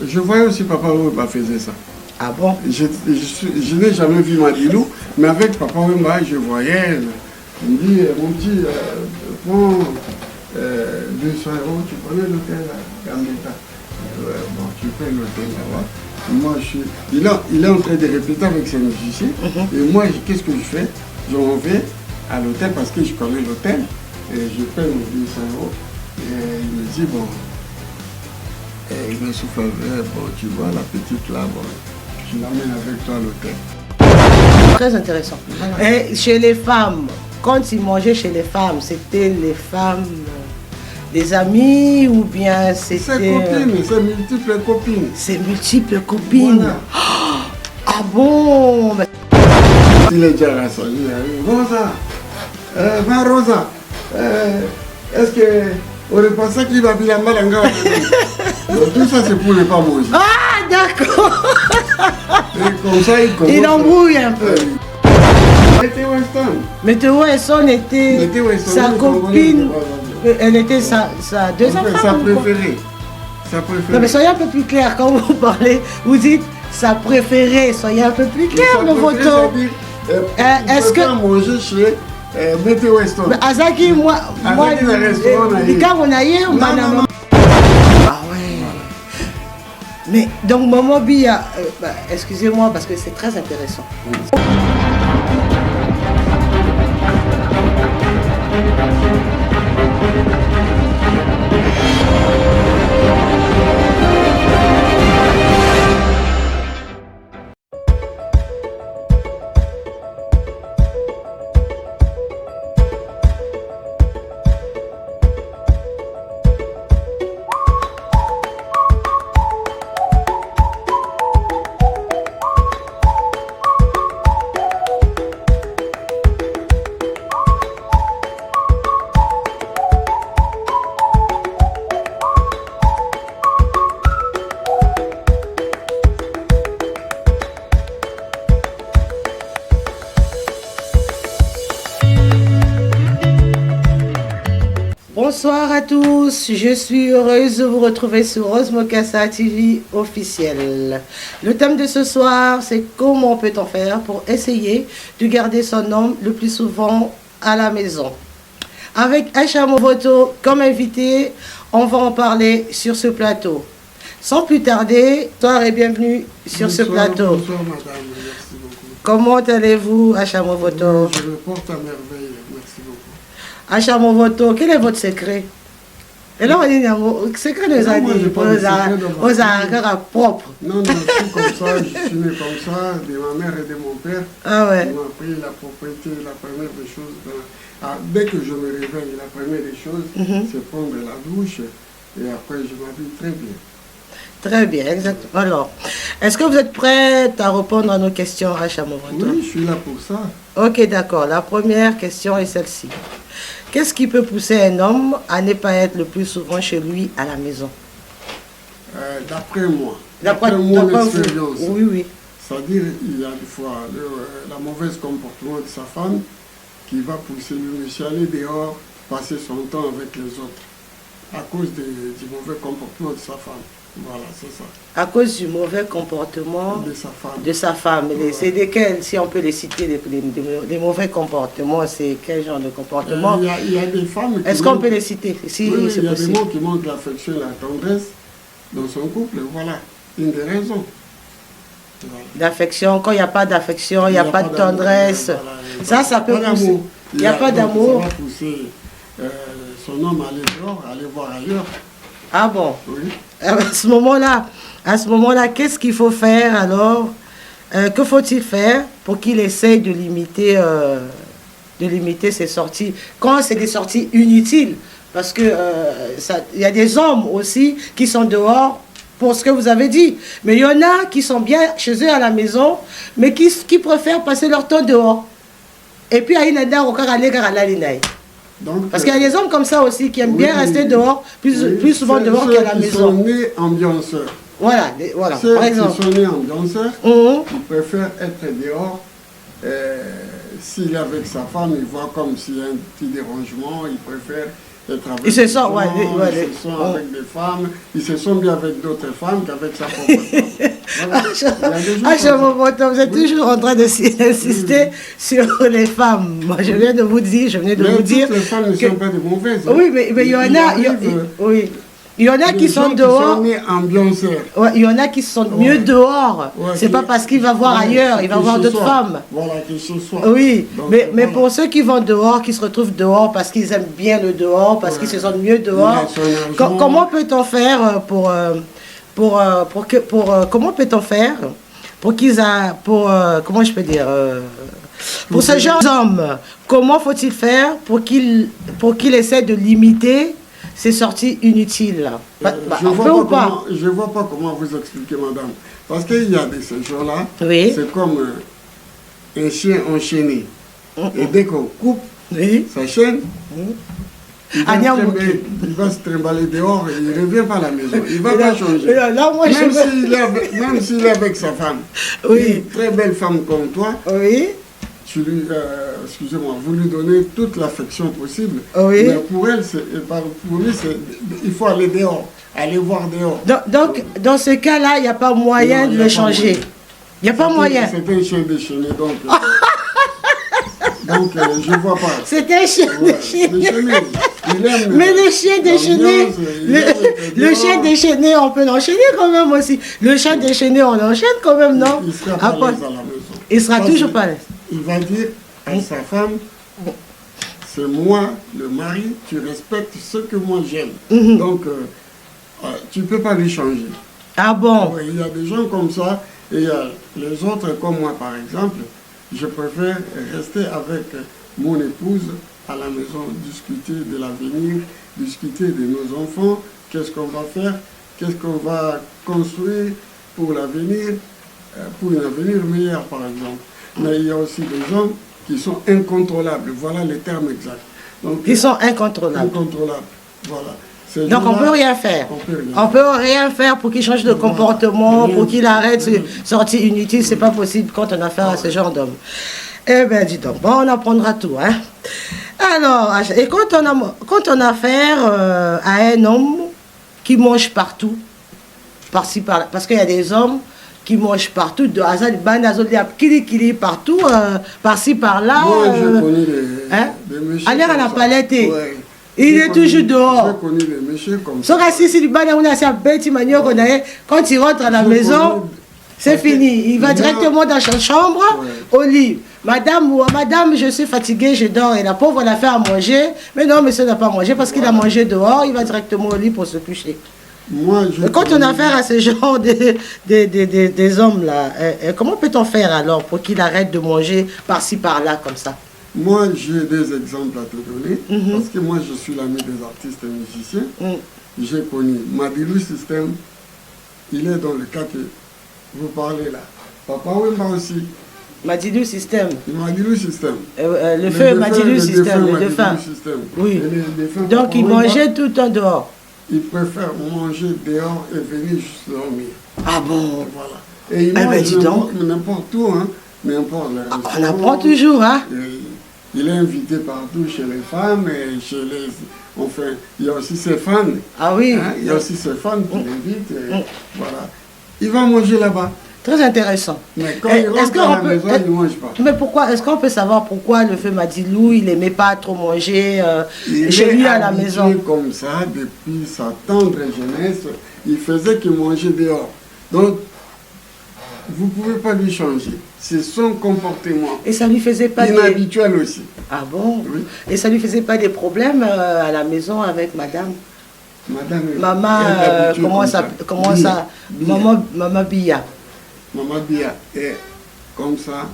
je voyais aussi Papa Wemba faisait ça. Ah bon? Je n'ai jamais vu Madilou, mais avec Papa Wemba, je voyais. Il me dit, mon petit, prends 200 €, tu connais l'hôtel à Gambetta. Bon, tu fais l'hôtel là-bas. Moi, il est en train de répéter avec ses musiciens. Et moi, qu'est-ce que je fais? Je m'en vais à l'hôtel parce que je connais l'hôtel. Et je paie mes 200 €. Et il me dit, bon, il me souffle, bon, tu vois, la petite là, bon, tu l'amènes avec toi à l'hôtel. Très intéressant. Et chez les femmes, quand il mangeait chez les femmes, c'était les femmes des amis ou bien c'était... Ses copines, ses multiples copines. Ses multiples copines. Voilà. Ah bon? Il est déjà rassuré. Rosa, va Rosa, est-ce que on est pensé qu'il va bien mal en gars? Tout ça c'est pour ne pas manger. Ah d'accord. Et comme ça il embrouille un peu. Météo Weston. Météo Weston était sa copine. Elle était sa deuxième femme. Sa préférée. Non mais soyez un peu plus clair quand vous parlez. Vous dites sa préférée. Soyez un peu plus clair, mon voto. Est-ce que manger chez Météo Weston? Azaki, moi, non. Ah ouais. Mais donc Maman Bia, excusez-moi parce que c'est très intéressant. Bonsoir à tous, je suis heureuse de vous retrouver sur Rose Mokassa TV officiel. Le thème de ce soir, c'est comment peut-on faire pour essayer de garder son homme le plus souvent à la maison. Avec Aïcha Movoto comme invité, on va en parler sur ce plateau. Sans plus tarder, bonsoir et bienvenue sur ce plateau. Bonsoir madame, merci beaucoup. Comment allez-vous Aïcha Movoto? Je me porte à merveille, merci beaucoup. Aïcha Movoto, quel est votre secret? Et là, on dit, le secret de Zadi, aux arcs propres. Non, je suis comme ça, je suis né comme ça, de ma mère et de mon père. Ah ouais. Ils m'ont appris la propriété, la première des choses. Dès que je me réveille, la première des choses, c'est prendre la douche et après je m'habille très bien. Très bien, exactement. Alors, est-ce que vous êtes prête à répondre à nos questions, Aïcha Movoto? Oui, je suis là pour ça. Ok, d'accord. La première question est celle-ci. Qu'est-ce qui peut pousser un homme à ne pas être le plus souvent chez lui à la maison? D'après moi, d'après mon expérience, oui. C'est-à-dire il y a des fois la mauvaise comportement de sa femme qui va pousser le monsieur à aller dehors, passer son temps avec les autres, à cause du mauvais comportement de sa femme. Voilà, c'est ça. À cause du mauvais comportement de sa femme. Voilà. C'est desquels, si on peut les citer, les mauvais comportements, c'est quel genre de comportement? Il y a des femmes... Est-ce qu'on peut les citer si oui, c'est possible? Il y a des mots qui manquent l'affection et la tendresse dans son couple, voilà, une des raisons. Voilà. D'affection, quand il n'y a pas d'affection, il n'y a pas de tendresse, voilà, ça peut pousser. Il n'y a pas d'amour. Ça va pousser son homme à aller dehors, à aller voir ailleurs. Ah bon? Oui. À ce moment-là, qu'est-ce qu'il faut faire alors? Que faut-il faire pour qu'il essaye de limiter ses sorties? Quand c'est des sorties inutiles, parce que y a des hommes aussi qui sont dehors pour ce que vous avez dit. Mais il y en a qui sont bien chez eux à la maison, mais qui préfèrent passer leur temps dehors. Et puis, il y a parce qu'il y a des hommes comme ça aussi qui aiment bien rester dehors, plus souvent dehors qu'à la maison. Ils sont nés ambianceurs. Voilà, Ceux par exemple. qui sont nés ambianceurs, ils préfèrent être dehors. S'il est avec sa femme, il voit comme s'il y a un petit dérangement, il préfère être avec Ils se des sont, gens, ouais, ils se sont avec des femmes, ils se sont bien avec d'autres femmes qu'avec sa propre femme. Voilà. Il y a des gens comme ça. Vous êtes toujours en train d'insister sur les femmes. Moi, je viens de vous dire, Mais toutes les femmes ne sont pas de mauvaises. Hein. Oui, mais il y en a, oui. Il y en a qui sont dehors. Qui sont nés ambianceurs. Ouais, il y en a qui se sentent mieux dehors. Ouais, c'est pas parce qu'il va voir ailleurs, il va voir d'autres femmes. Voilà, que ce soit. Oui, donc, mais voilà. pour ceux qui vont dehors, qui se retrouvent dehors parce qu'ils aiment bien le dehors, parce qu'ils se sentent mieux dehors, comment peut-on faire comment peut-on faire pour qu'ils aient, comment je peux dire, pour ce genre d'hommes, comment faut-il faire pour qu'il essaie de limiter ces sorties inutiles? Je ne vois pas comment vous expliquer, madame. Parce qu'il y a des séjours-là, oui. C'est comme un chien enchaîné. Et dès qu'on coupe sa chaîne, il va se trimballer dehors et il ne revient pas à la maison. Il ne va pas changer. Là, moi, même s'il est avec sa femme, une très belle femme comme toi, excusez-moi, vous lui donnez toute l'affection possible. Mais pour elle, pour lui, il faut aller dehors, aller voir dehors. Donc dans ce cas-là, il n'y a pas moyen de le changer. Il n'y a pas moyen. C'est un chien déchaîné, donc. Donc, je ne vois pas. C'est un chien déchaîné. Il aime, mais le chien déchaîné, le chien déchaîné, on peut l'enchaîner quand même aussi. Le chien déchaîné, on l'enchaîne quand même, non? Il sera pas à l'aise à la maison. Il sera toujours pas à l'aise. Il va dire à sa femme, c'est moi, le mari, tu respectes ce que moi j'aime. Donc, tu ne peux pas lui changer. Ah bon? Il y a des gens comme ça, et il y a les autres comme moi, par exemple. Je préfère rester avec mon épouse à la maison, discuter de l'avenir, discuter de nos enfants, qu'est-ce qu'on va faire, qu'est-ce qu'on va construire pour l'avenir, pour un avenir meilleur, par exemple. Mais il y a aussi des gens qui sont incontrôlables, voilà les termes exacts. Donc, qui sont incontrôlables. Incontrôlables, voilà. Donc on ne peut rien faire. On peut rien faire pour qu'il change de comportement, pour qu'il arrête ses sorties inutiles. C'est pas possible quand on a affaire à ce genre d'homme. Eh bien, dis donc, bon, on apprendra tout. Hein? Alors, et quand on a affaire à un homme qui mange partout, par-ci, par-là, parce qu'il y a des hommes qui mangent partout, de hasard, qui partout, par-ci, par-là. Moi, je connais des messieurs. Aller à la palette. Ouais. Il est toujours dehors. J'ai connu les messieurs comme ça. Quand il rentre à la maison, c'est fini. Il va directement dans sa chambre, au lit. Madame, je suis fatiguée, je dors. Et la pauvre, elle a fait à manger. Mais non, monsieur n'a pas mangé parce qu'il a mangé dehors. Il va directement au lit pour se coucher. Quand on a affaire à ce genre des hommes-là, comment peut-on faire alors pour qu'il arrête de manger par-ci, par-là, comme ça? Moi, j'ai des exemples à te donner, parce que moi, je suis l'ami des artistes et musiciens. J'ai connu Madilou System, il est dans le cas que vous parlez là. Papa Wemba aussi. Madilou System. Madilou System. Le feu Madilou System, le défunt. Oui. Donc, il mangeait tout le temps dehors. Il préfère manger dehors et venir juste dormir. Ah bon? Voilà. Et il mange n'importe où, hein. N'importe où. On apprend toujours, hein. Il est invité partout chez les femmes et chez les... Enfin, il y a aussi ses fans. Ah oui. Hein? Il y a aussi ses fans qui l'invitent. Voilà. Il va manger là-bas. Très intéressant. Mais quand il rentre à la maison, il ne mange pas. Mais pourquoi? Est-ce qu'on peut savoir pourquoi le feu Madilou, il n'aimait pas trop manger chez lui à la maison? Il est comme ça depuis sa tendre jeunesse. Il faisait qu'il mangeait dehors. Donc, vous ne pouvez pas lui changer. C'est son comportement. Et ça lui faisait pas inhabituel aussi. Ah bon? Oui. Et ça lui faisait pas des problèmes à la maison avec madame? Maman, comment ça? Maman Bia. Maman Bia est comme ça.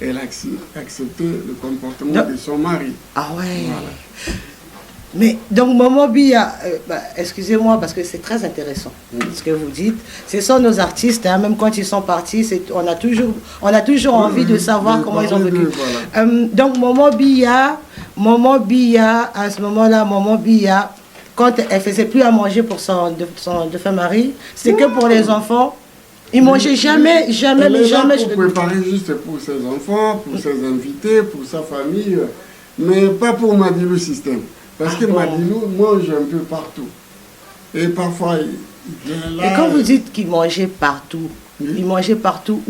Elle a accepté le comportement de son mari. Ah ouais. Voilà. Mais donc Maman Bia, excusez-moi parce que c'est très intéressant ce que vous dites. Ce sont nos artistes, hein, même quand ils sont partis, on a toujours envie de savoir comment ils ont vécu. Voilà. Donc Maman Bia, à ce moment-là, Maman Bia, quand elle faisait plus à manger pour son défunt mari, c'est que pour les enfants. Il mangeait jamais. Pour préparer juste pour ses enfants, pour ses invités, pour sa famille, mais pas pour Madilou System. Parce que Madilou mange un peu partout. Et parfois, il vient là. Et quand vous dites qu'il mangeait partout, il mangeait partout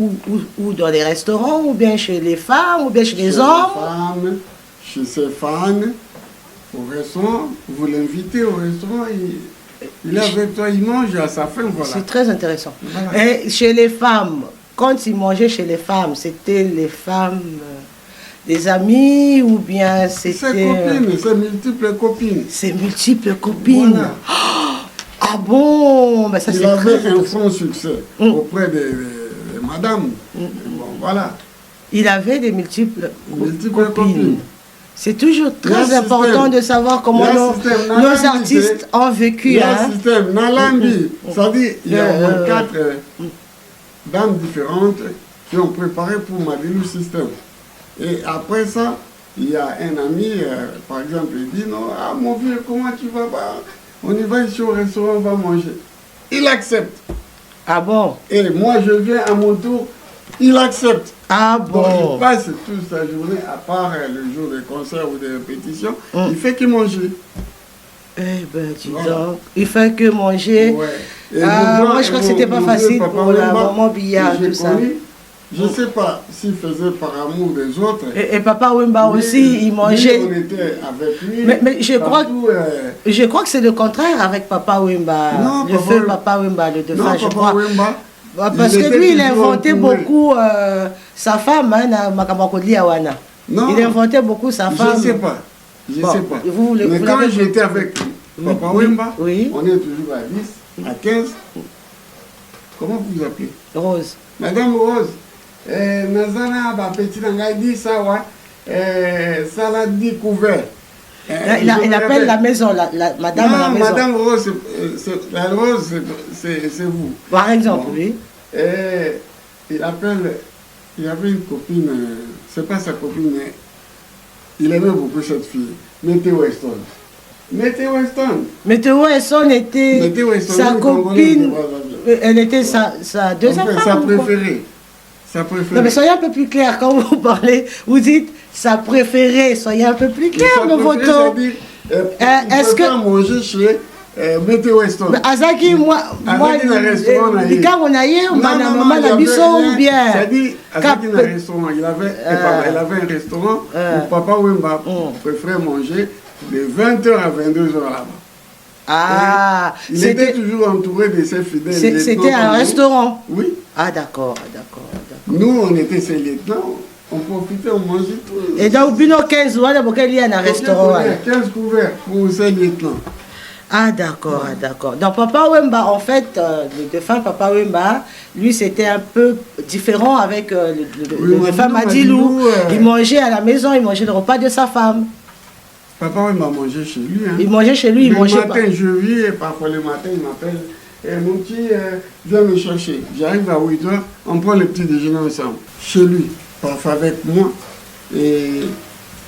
où dans les restaurants, ou bien chez les femmes, ou bien chez les hommes? Chez ses fans, au restaurant. Vous l'invitez au restaurant, il est avec toi, il mange à sa faim, voilà. C'est très intéressant. Voilà. Et chez les femmes, quand il mangeait chez les femmes, c'était les femmes, des amis, ou bien c'était... Ses copines, ses multiples copines. Ses multiples copines. Voilà. Ah bon, ben ça il c'est avait très un franc succès auprès des madames. Bon, voilà. Il avait des multiples Multiples copines. C'est toujours très important de savoir comment nos artistes ont vécu. Il y a un système, Nalambi, ça dit, il y a au moins 4 dames différentes qui ont préparé pour Madilou Système. Et après ça, il y a un ami, par exemple, il dit, non, ah mon vieux, comment tu vas? On y va ici au restaurant, on va manger. Il accepte. Ah bon? Et moi, je viens à mon tour, il accepte. Ah bon? Donc, il passe toute sa journée, à part le jour des concerts ou des répétitions, il fait que manger. Eh ben, dis donc, il fait que manger. Ouais. Moi, je crois que c'était pas facile pour la maman Billard, tout ça. Je ne sais pas s'il faisait par amour des autres. Et Papa Wemba aussi, il mangeait. On était avec lui. Mais je crois que c'est le contraire avec Papa Wemba. Non, le feu Papa Wemba, le défunt, je crois. Wemba, parce que lui, il inventait beaucoup sa femme, Awana. Non. Il inventait beaucoup sa femme. Je ne sais pas. Je Bon, sais pas. Mais quand j'étais avec Papa Wemba, on est toujours à 10, à 15. Comment vous appelez? Rose. Madame Rose. Nazana, petit nanga dit ça, salade découvert. Il appelle la maison, madame à la maison. Madame Rose, la Rose, c'est vous. Par exemple, oui. Il appelle, il avait une copine, c'est pas sa copine, mais il aimait beaucoup cette fille, Mété Weston. Mété Weston. Mété Weston était sa copine, elle était sa deuxième femme. Sa préférée. Non, mais soyez un peu plus clair quand vous parlez. Vous dites sa préférée. Soyez un peu plus clair dans votre ton. Est-ce que manger chez Météo Weston? Azaki, moi, les gars, on a eu maman la biso ou bien. C'est-à-dire, Azaki dans un restaurant. Elle avait un restaurant où Papa Wemba préférait manger de 20h à 22h là-bas. Ah, il était toujours entouré de ses fidèles. C'était un restaurant? Oui. Ah, d'accord. Nous, on était ses lieutenants, on profitait, on mangeait tout. Et donc, Bino 15, voilà pourquoi il y a un restaurant. 15 couverts pour ses lieutenants. Ah, d'accord. Donc, Papa Wemba, en fait, le défunt Papa Wemba, lui, c'était un peu différent avec le défunt Madilou. Il mangeait à la maison, il mangeait le repas de sa femme. Papa Wemba mangeait chez lui. Il mangeait chez lui, il mangeait pas. Le matin, je vis, et parfois le matin, il m'appelle. Mon petit, viens me chercher. J'arrive à 8h, on prend le petit déjeuner ensemble. Chez lui, parfois avec moi. Et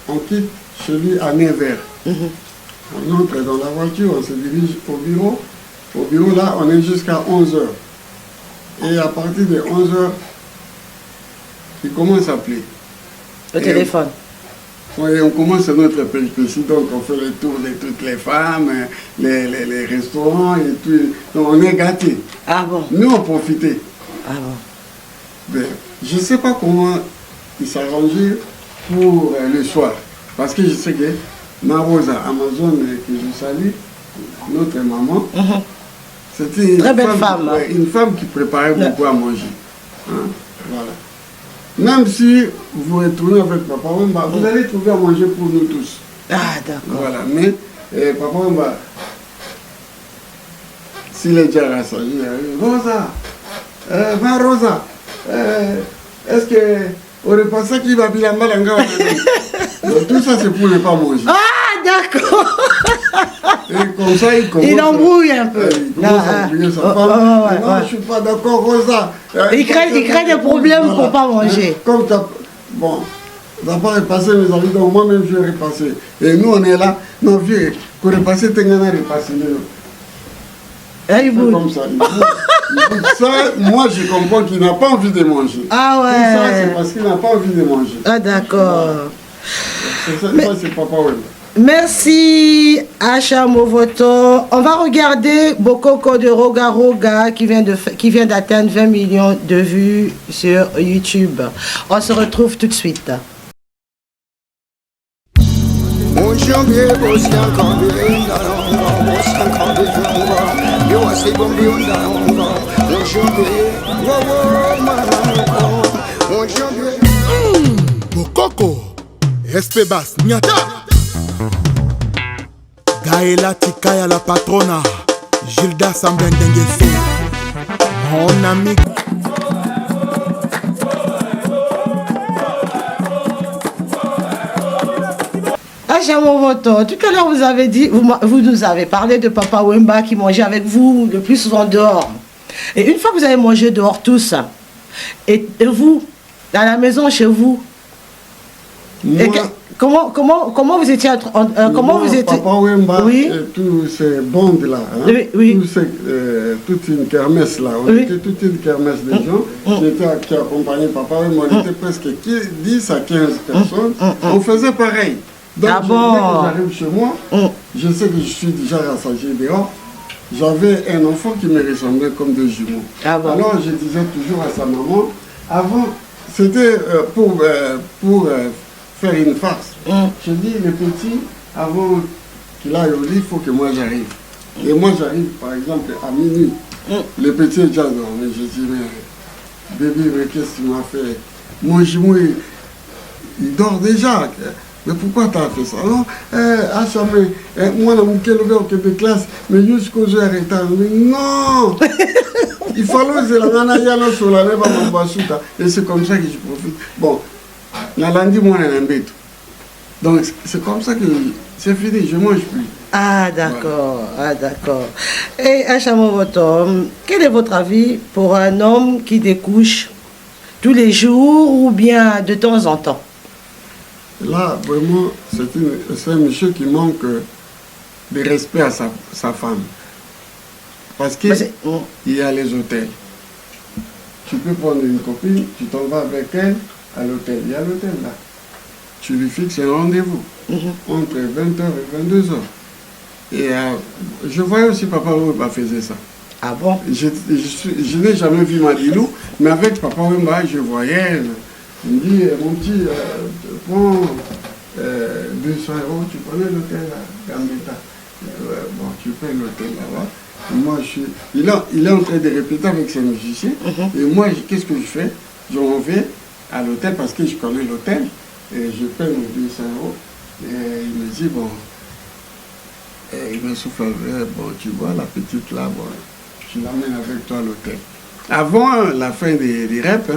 on quitte chez lui à 9h. On entre dans la voiture, on se dirige au bureau. Au bureau, là, on est jusqu'à 11h. Et à partir de 11h, il commence à appeler. Le téléphone. Oui, on commence notre péripétie, donc on fait le tour de toutes les femmes, les restaurants et tout. Donc on est gâtés. Ah bon? Nous, on profitait. Ah bon? Mais je ne sais pas comment il s'arrangeait pour le soir. Parce que je sais que Marosa, Amazon, que je salue, notre maman, c'était une très belle femme. Une femme qui préparait beaucoup à manger. Hein? Voilà. Même si vous retournez avec Papa Wemba, vous allez trouver à manger pour nous tous. Ah, d'accord. Voilà, mais Papa Wemba, s'il est déjà rassasié, Rosa, ma Rosa, est-ce que on repasse ça qui va bien mal en tout ça, c'est pour ne pas manger. Ah, d'accord. Et comme ça, il embrouille un peu. Il commence à embrouiller sa femme. Non, je ne suis pas d'accord, Rosa. Il crée des problèmes pour ne pas manger. Comme bon, tu n'as pas repassé mes amis, donc moi-même je vais repasser. Et nous, on est là. Non, vieux, pour repasser, tu as repassé. C'est comme ça. Ça, moi, je comprends qu'il n'a pas envie de manger. Ah ouais. Tout ça, c'est parce qu'il n'a pas envie de manger. Ah, d'accord. C'est ça, c'est Papa Wemba. Merci Acha Movoto. On va regarder Bokoko de Roga Roga qui vient d'atteindre 20 millions de vues sur YouTube. On se retrouve tout de suite. Bokoko, Espebas, Nyata. Gaëla Tikaya la patrona, Gilda Sambendengeso, mon ami. Acha Movoto, tout à l'heure vous avez dit, vous nous avez parlé de Papa Wemba qui mangeait avec vous le plus souvent dehors. Et une fois que vous avez mangé dehors tous, et vous, dans la maison chez vous, Moi, comment vous étiez comment vous étiez Papa Wemba, oui, et tous ces bandes là, hein, oui. toute une kermesse là, on était toute une kermesse des gens qui accompagnaient Papa Wemba, on était presque 10 à 15 personnes, on faisait pareil. Donc dès que j'arrive chez moi, je sais que je suis déjà rassasié dehors. J'avais un enfant qui me ressemblait comme deux jumeaux. Alors je disais toujours à sa maman, avant, c'était pour faire une farce. Je dis, le petit, avant qu'il aille au lit, il faut que moi j'arrive. Et moi j'arrive par exemple à minuit. Le petit est déjà dormi. Je dis, mais bébé, mais qu'est-ce que tu m'as fait? Mon jumeau, il dort déjà. Mais pourquoi tu as fait ça? Non, moi, je suis au de classe, mais jusqu'aux heures et temps. Mais non! Il fallait que la nana yalo sur la lèvre à mon basuta. Et c'est comme ça que je profite. Bon, la lundi, moi, on a un bête. Donc, c'est comme ça que c'est fini, je ne mange plus. Ah, d'accord. Voilà. Ah, d'accord. Et Acha Movoto, quel est votre avis pour un homme qui découche tous les jours ou bien de temps en temps? Là, vraiment, c'est un monsieur qui manque de respect à sa femme. Parce qu'il y a les hôtels. Tu peux prendre une copine, tu t'en vas avec elle à l'hôtel. Il y a l'hôtel là. Tu lui fixes un rendez-vous entre 20h et 22h. Et je voyais aussi Papa Wemba faisait ça. Ah bon? Je n'ai jamais vu Madilou, mais avec Papa Wemba, je voyais. Il me dit, mon petit, prends 200 €, tu connais l'hôtel à Gambetta. Bon, tu payes l'hôtel là-bas. Moi, il est en train de répéter avec ses musiciens. Et moi, qu'est-ce que je fais? Je m'en vais à l'hôtel parce que je connais l'hôtel. Et je paye mes 200 €. Et il me dit, bon, il me souffle, bon, tu vois, la petite là, bon, je l'amène avec toi à l'hôtel. Avant la fin des reps,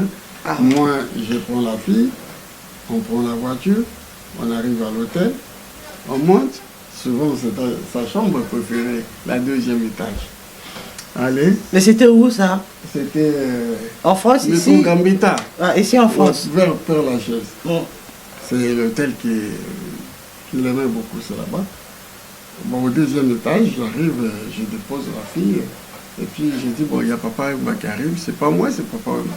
moi, je prends la fille, on prend la voiture, on arrive à l'hôtel, on monte, souvent c'est sa chambre préférée, la 2e étage. Allez. Mais c'était où ça? C'était en France, ici? Gambetta. Ah, ici en France. Vers Père-Lachaise. C'est l'hôtel qu'il aimait beaucoup, c'est là-bas. Bon, au 2e étage, j'arrive, je dépose la fille, et puis je dis, bon, il y a Papa Wemba qui arrive, c'est pas moi, c'est Papa Wemba.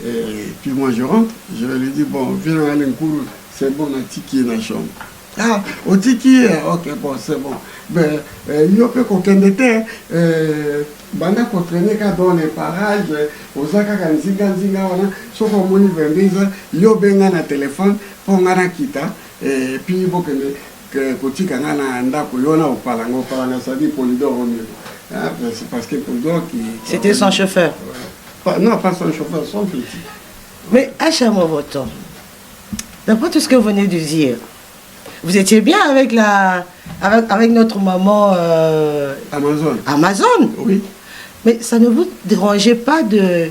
Et puis moi je rentre, je lui dis, bon, viens à l'encours, c'est bon, on a tiki dans la chambre. Ah, au tiki, ok, bon, c'est bon. Ben, il y a peu qu'aucun détail, banda qu'on traînait dans les parages, aux akaka nzinga, sauf au moni vendeza, il y a bien un téléphone, pour un kita, et puis bon, que kotika ngana ndako yona opalanga, ça dit Polydor au niveau. C'est parce que Polydor qui... C'était son chauffeur. Non, pas son chauffeur, son petit. Mais Acha Movoto, d'après tout ce que vous venez de dire, vous étiez bien avec avec notre maman Amazon. Oui. Mais ça ne vous dérangeait pas de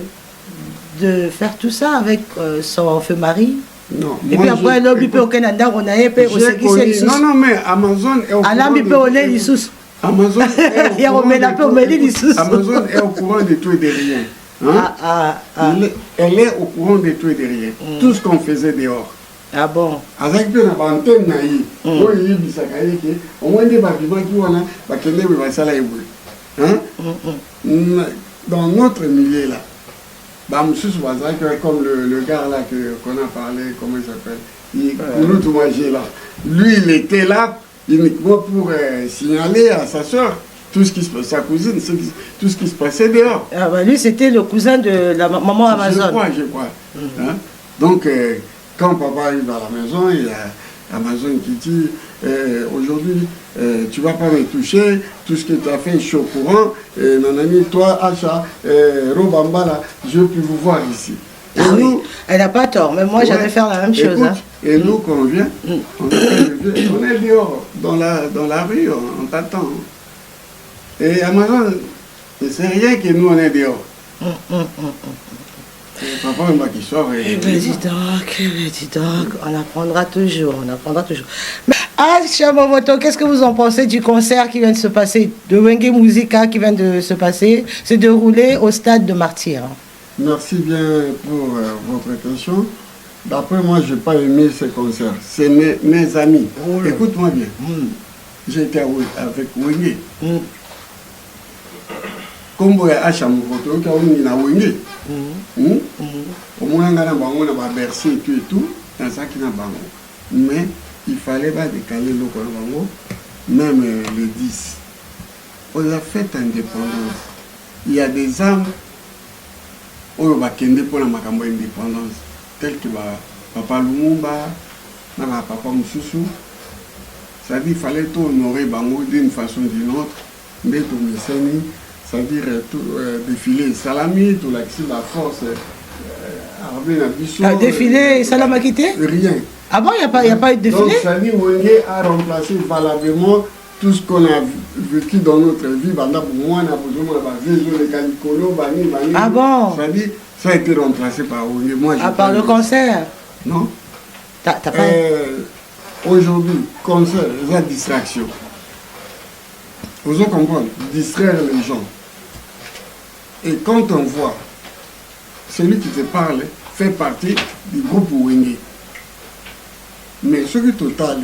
faire tout ça avec son feu mari? Non. Et puis après, l'homme peut au Canada, on a un peu au Séguissé. Non, mais Amazon est au courant. Amazon est au courant de tout et de rien. Hein? Elle est au courant de tout et de rien. Tout ce qu'on faisait dehors. Ah bon? Avec une antenne naïve, au moins des bâtiments qui ont dans notre milieu là, Bah, monsieur Soubazak, comme le gars là qu'on a parlé, comment il s'appelle, là. Lui, il était là uniquement pour signaler à sa soeur tout ce qui se passait, sa cousine, tout ce qui se passait dehors. Ah bah lui, c'était le cousin de la maman Amazon. Je crois. Hein? Donc, quand papa arrive à la maison, il y a Amazon qui dit aujourd'hui, tu ne vas pas me toucher, tout ce que tu as fait, je suis au courant. Nanani, toi, Acha, Robamba, là, je peux vous voir ici. Et Ah nous, oui, elle n'a pas tort, mais moi j'allais faire la même chose. écoute, Hein. et nous, quand on vient, on est dehors, dans la rue, on t'attend. Et Amazon, c'est rien que nous, on est dehors. Et papa, moi qui sort. Eh ben dis donc, on apprendra toujours, Mais, Chamomoto, qu'est-ce que vous en pensez du concert qui vient de se passer, de Wenge Musica qui vient de se dérouler au stade de Martyrs? Merci bien pour votre question. D'après moi, je n'ai pas aimé ce concert. C'est mes amis. Oh Écoute-moi bien. J'ai été avec Wenge. Comme vous avez acheté mon photo, vous avez Wenge. Au moins, on a bercé et tout. Dans ça qui n'a pas. Mais il fallait pas décaler le Congo, même le 10. On a fait indépendance. Il y a des âmes où on va kender pour la indépendance, tels que Papa Lumumba, Papa Moussoussou. C'est-à-dire qu'il fallait tout honorer Bango d'une façon ou d'une autre, mais tout Messeni, c'est-à-dire défiler Salami, tout la force armée la Bissot. Défilé Salam a quitté? Rien. Ah bon, il n'y a pas eu de défilé? Donc Sani Wenge a remplacé valablement tout ce qu'on a vécu dans notre vie. Ah bon? Ça a été remplacé par Wenge. Moi, par le concert? Non. T'as pas... Aujourd'hui, concert, c'est une distraction. Vous comprenez? Distraire les gens. Et quand on voit celui qui te parle fait partie du groupe Wenge. Mais ce qui est total,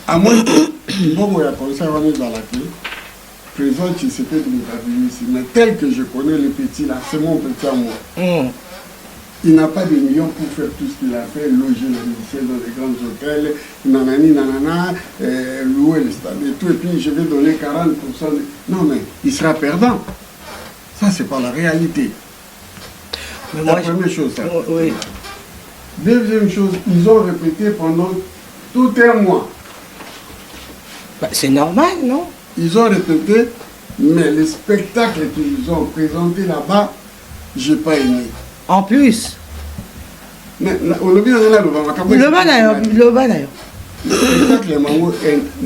à moins que bon, il y a concert dans la clé, président Tshisekedi de ici, mais tel que je connais le petit là, c'est mon petit à moi. Il n'a pas de millions pour faire tout ce qu'il a fait, loger les musiciens dans les grands hôtels, nanana, louer le stade et tout, et puis je vais donner 40%. Non, mais il sera perdant. Ça, c'est pas la réalité. Mais la première chose, ça. Oui. Deuxième chose, ils ont répété pendant tout un mois. Bah, c'est normal, non? Ils ont répété, mais le spectacle qu'ils ont présenté là-bas, je n'ai pas aimé. En plus. Mais le spectacle,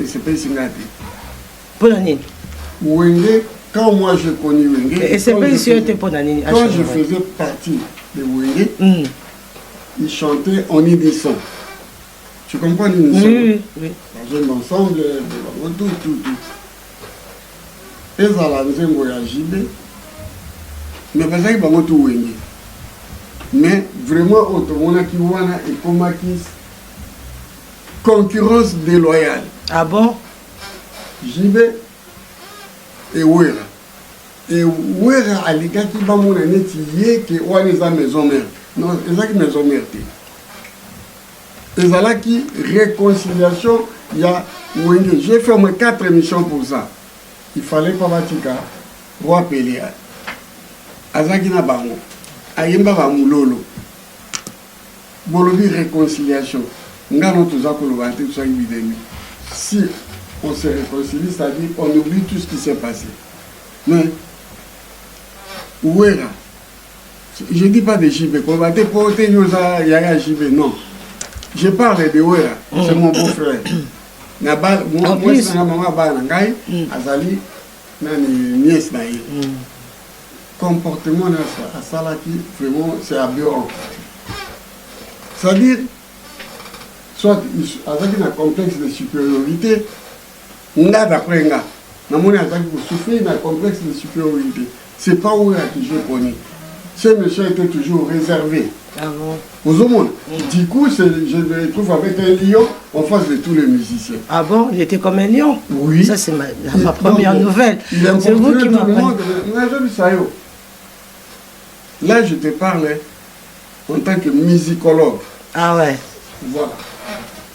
c'est pas ici. Pour la nuit. Wenge, quand moi je connais Wenge, et c'est pas ici pour la nuit. Quand je faisais partie de Wenge, ils chantaient en unisson. Tu comprends l'unisson? Oui, oui. Dans un ensemble, tout. Et ça l'a voyagé, mais parce qu'ils vont tout Wenge. Mais vraiment, autrement, qui voit et comme qui concurrence déloyale. Ah bon? Jibe et Ouera. Et Ouera, à l'égat qui va mon année, qui ouah les a maison mère. Non, c'est ça qui maison mère. Et ça là qui réconciliation, il y a Wenge. J'ai fait au moins 4 émissions pour ça. Il fallait pas Batika, Roi Pelé, Azakina Bango. Ayemba va moulolo. Bolobi réconciliation. Si on se réconcilie, c'est-à-dire on oublie tout ce qui s'est passé. Mais, où est là? Je ne dis pas de JB. Non. Je parle de Ouera. C'est mon beau-frère. Moi, c'est ma maman Banangai, Azali, nièce naïe. Comportement à Salaki, vraiment, c'est aberrant. C'est-à-dire, soit avec un complexe de supériorité, n'a d'après n'a. N'a mon attaque pour souffrir d'un complexe de supériorité. C'est pas où que je connais. Ce monsieur était toujours réservé. Ah bon? Aux hommes. Du coup, je me retrouve avec un lion en face de tous les musiciens. Ah bon? Il était comme un lion? Oui. Ça, c'est ma première nouvelle. C'est vous qui m'apprenez. Là, je te parle en tant que musicologue. Ah ouais. Voilà.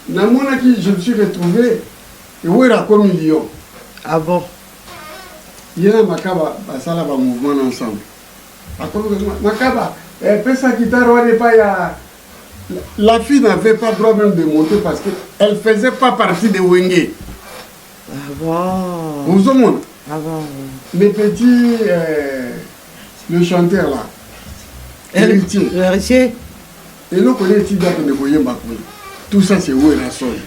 Dans mon acquis, je me suis retrouvé, et où est la million. Ah bon? Il y a un Makaba, ça là, va mouvement ensemble. Makaba, elle ça qui t'a pas, la fille n'avait pas droit même de monter parce qu'elle ne faisait pas partie de Wenge. Ah bon? Vous avez Ah bon? les petits, le chanteur là, héritier. Héritier? Et nous connaissons les petits gars. Tout ça, c'est où est la sonne.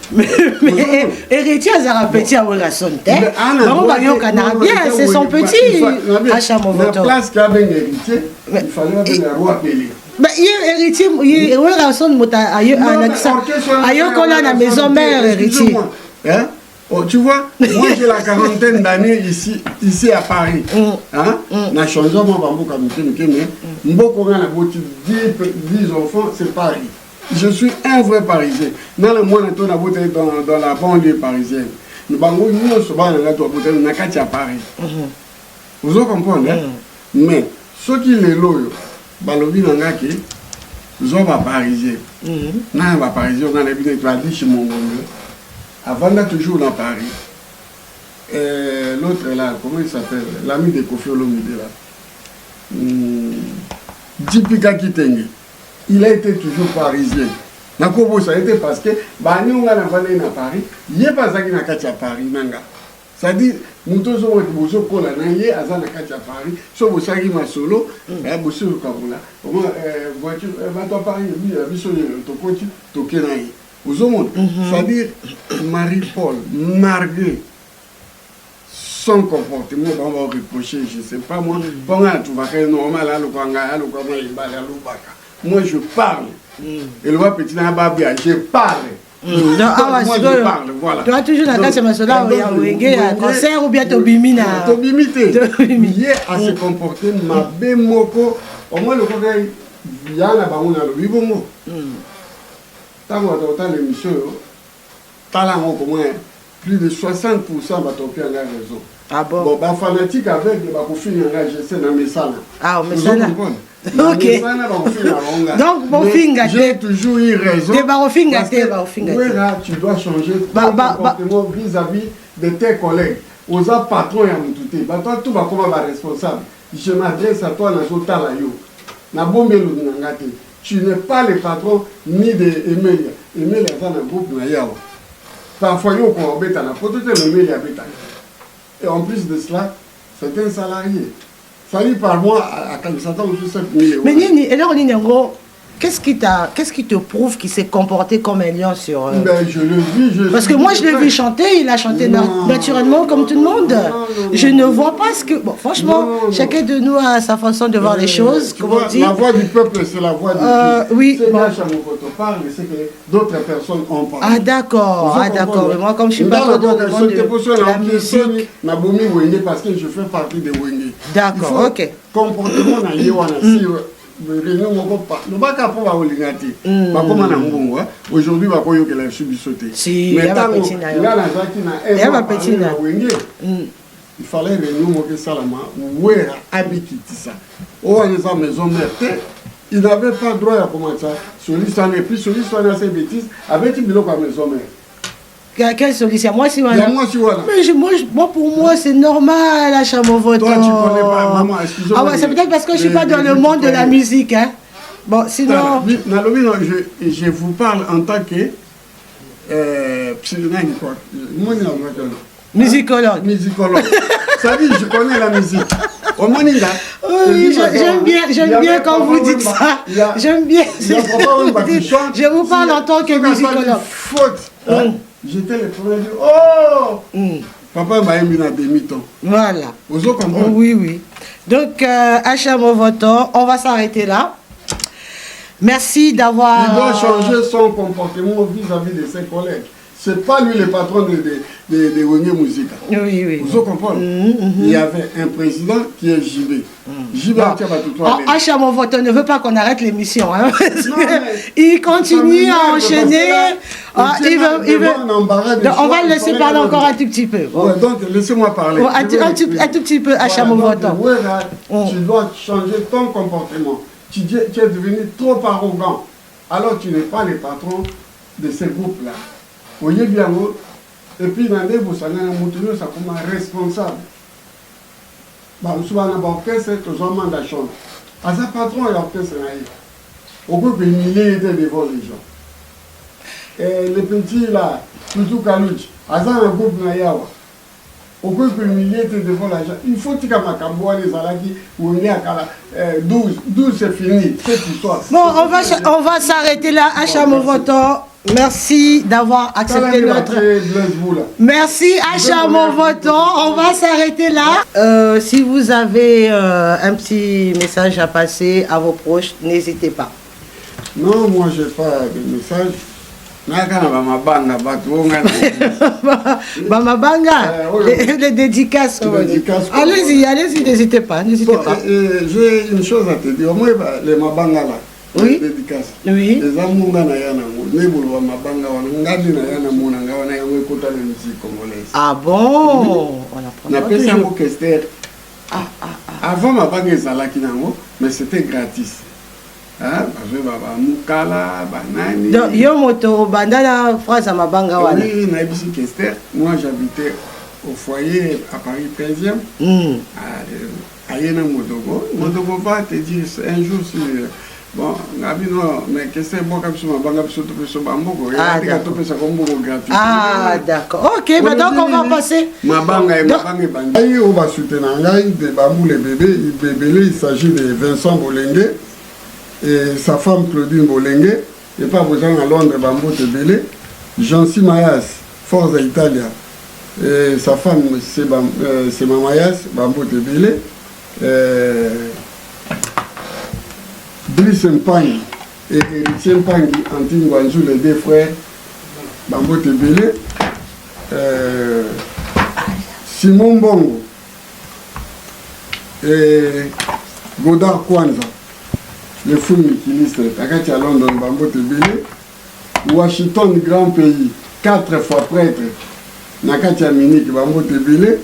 Mais héritier, ça rappelle à où la sonne. Non, bien, c'est son petit. La place qu'il y avait un héritier, il fallait avoir un roi appelé. Mais il est héritier, il est où la sonne, ailleurs qu'on a la maison mère héritier. Oh, tu vois, moi j'ai la quarantaine d'années ici à Paris. Hein? On a changé mon bambou comme mais 10 enfants, c'est Paris. Je suis un vrai Parisien. Dans le monde, on a dans la banlieue parisienne. Nous avons souvent à Paris. Vous comprenez? Mais ceux qui les loyaux, balobi nangaki, nous sommes Parisiens. Nous sommes Parisiens, on a l'habitude chez mon monde. Avant d'être toujours dans Paris, l'autre là, comment il s'appelle? L'ami de Kofi Olomide là. Djipika Kitenge. Il a été toujours parisien. Ça a été parce que, nous on a vendu à Paris, il n'y a pas ça qui n'a qu'à Paris. C'est-à-dire, nous tous sommes tous les gens qui ont à Paris, sauf que ça qui m'a solo, voiture, va à Paris, c'est-à-dire, Marie-Paul, Marguerite, son comportement, on va reprocher, je ne sais pas moi, moi je parle. Et le petit Nababia, je parle. Moi je parle, voilà. Tu as toujours la casse à cela, il y a un concert ou bien Tobimina. Tobimité. Lié à se comporter, ma bémoko, au moins le copain, il y a la baroune à l'obibongo. Tant qu'on a l'émission, talent au moins plus de 60% va tomber à la raison. Ah bon? Bon, bah fanatique avec les bacofines engagés, c'est dans mes salles. Ah, mais ça là. Ok. Donc, bon finger. J'ai toujours eu raison. Oui, tu dois changer ton comportement vis-à-vis de tes collègues. Aux patrons et à Moutouté. Toi, tout va comme responsable. Je m'adresse à toi dans ce talayo. Na bombe l'unangate. Tu n'es pas le patron ni de Emelia. Emelia est dans un groupe de Yao. Parfois, il y a un peu de Emelia. Et en plus de cela, c'est un salarié. Ça lui par mois à 400 ou 7 000 euros. Mais Nini, et là, qu'est-ce qui te prouve qu'il s'est comporté comme un lion sur... Ben, je le vis. Parce que moi, je l'ai vu chanter, il a chanté naturellement comme tout le monde. Je ne vois pas ce que... Bon, franchement, chacun de nous a sa façon de voir les choses, comme on dit. La voix du peuple, c'est la voix de Dieu. Oui. C'est là, Chamokoto parle, c'est que d'autres personnes ont parlé. Ah, d'accord. Mais moi, comme je suis pas trop dans le monde de la musique... Parce que je fais partie de Wenge. D'accord, ok. Comportement dans Yewana, aujourd'hui, si, il fallait réunir Salama, où est Abikitisa. Il n'avait pas droit à commencer ça. Et puis, celui qui a ses bêtises, avait-il mis à maison mère? Quelle solution? Moi, si voilà. Mais moi, pour moi, c'est normal, à Chamovoto. Toi, tu connais pas, maman, excuse-moi. Ah ouais, c'est peut-être parce que je ne suis pas dans le monde de la musique, hein. Bon, sinon... Je vous parle en tant que... musicologue. Musicologue. Ça dit, je connais la musique. Au Moninga. Oui, j'aime bien quand vous dites ça. J'aime bien. Je vous parle en tant que musicologue. Faute. J'étais le premier à dire, oh papa m'a mis à demi-temps. Voilà. Vous comprenez? Oui. Donc, Achamovoto, on va s'arrêter là. Merci d'avoir... Il doit changer son comportement vis-à-vis de ses collègues. c'est pas lui le patron de Wenge Musica. Oui. Vous comprenez? Il y avait un président qui est JB. JB Acha mon vote, on ne veut pas qu'on arrête l'émission. Hein, il continue à enchaîner. Donc, on va le laisser parler encore un tout petit peu. Ouais, donc laissez-moi parler. Un tout petit peu, Acha mon vote. Tu dois changer ton comportement. Tu es devenu trop arrogant. Alors tu n'es pas le patron de ce groupe-là. Vous voyez bien, et puis dans les vous savez, ça comme un responsable. Souvent, dans l'orchestre, tu as un mandat de chanter. À ce patron, il y a l'orchestre. Au groupe, il milliers devant les gens. Et les petits là, surtout Kalouch, à ça, un groupe Nayawa. Au groupe, il milliers devant les gens. Il faut que tu aies les Alaki ou il y a 12, c'est fini. C'est histoire. Bon, on va s'arrêter là, Achamovoto. Merci d'avoir accepté notre... Merci Achamovoto. On va s'arrêter là. Si vous avez un petit message à passer à vos proches, n'hésitez pas. Non, moi je n'ai pas de message. Les dédicaces. Allez-y, n'hésitez pas. J'ai une chose à te dire. Moi, les Mabanga là. Oui. Dédicace. Oui. Les Amunga na yana nebulu Mabanga ngadi na yana muna ngawana yango ekota le musique congolaise. Ah bon? On apprend toujours. Avant Mabanga ezalaki nango, mais c'était gratis. Donc, Yomoto, Bandana, France à Mabanga. Oui, Naibisi Kester. Moi, j'habitais au foyer à Paris 13e. À Yena Modogo. Modogo va te dire un jour sur. Bon, mais qu'est-ce que c'est bon comme ça? Mabanga, sur Bambogo. Ah, d'accord. Ok, donc on va passer. Mabanga et Mabanga Bandi. On va soutenir de Bambou les bébés. Il s'agit de Vincent Bolenge. Et sa femme Claudine Bolenge, et pas besoin à Londres, Bambo Tebele, Jean-Cy Mayas, Forza Italia, et sa femme c'est Mamayas, Bambo Tebele, Brice Mpagne et Héritier Mpagne, Antine Guanjou, les deux frères, Bambo Tebele, Simon Bongo, et Godard Kwanza. Le fou mikiliste, Takati à London, Bambo Tebele, Washington, grand pays, 4 fois prêtre, Nakati à Munich, Bambo Tebele,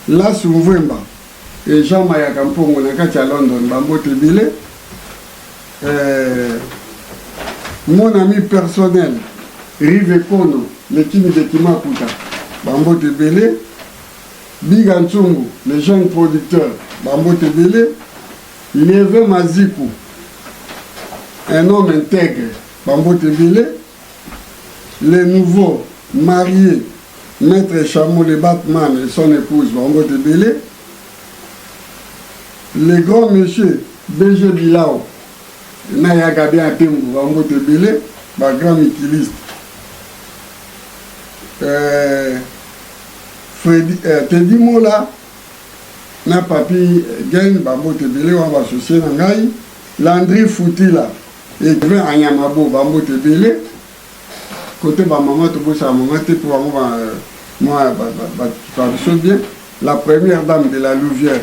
La Souvemba, et Jean Maya Kampongo, Nakati à London, Bambo Tebele, mon ami personnel, Rive Kono, l'équipe de Kimakuta, Bambo Tebele, Bigantungu, les jeunes producteurs, Bambo Tebele, Lévé Mazikou, un homme intègre, Bambo Tebele, les nouveaux mariés, Maître Chameau, le Batman et son épouse, Bambo Tebele, les grands messieurs, BG Bilao, Naya Gabi Atembo, Bambo Tebele, grand mikiliste, Teddy Mola, na papi Gen Bambo Tebele on va associer Nangai Landry Foutila et Kevin Anyamabo Bambo Tebele côté ba maman to bossa maman te pour moi bien la première dame de la Louvière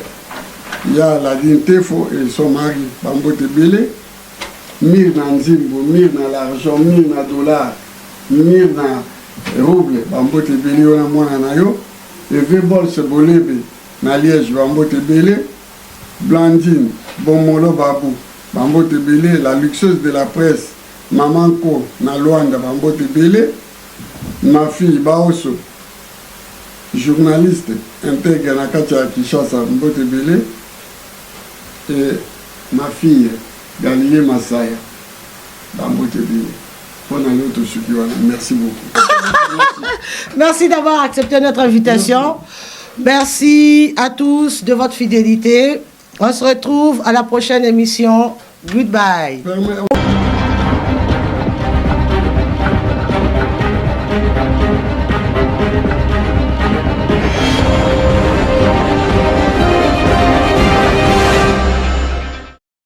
il y a la dignité fo et son mari Bambo Tebele Mirna Nzimbo Mirna l'argent Mirna dollar Mirna rouble Bambo Tebele on a mwana na yo et Vebol se bolebe na Liège, Bambo Tebele, Blandine, Bomolo Babou, Bambo Tebele, la luxueuse de la presse, Maman Ko, na Luanda, Bambo Tebele, ma fille Baoso, journaliste intègre na Katia Kishasa, Bambo Tebele, et ma fille Galilée Masaya, Bambo Tebele. Merci beaucoup. Merci d'avoir accepté notre invitation. Merci à tous de votre fidélité. On se retrouve à la prochaine émission. Goodbye.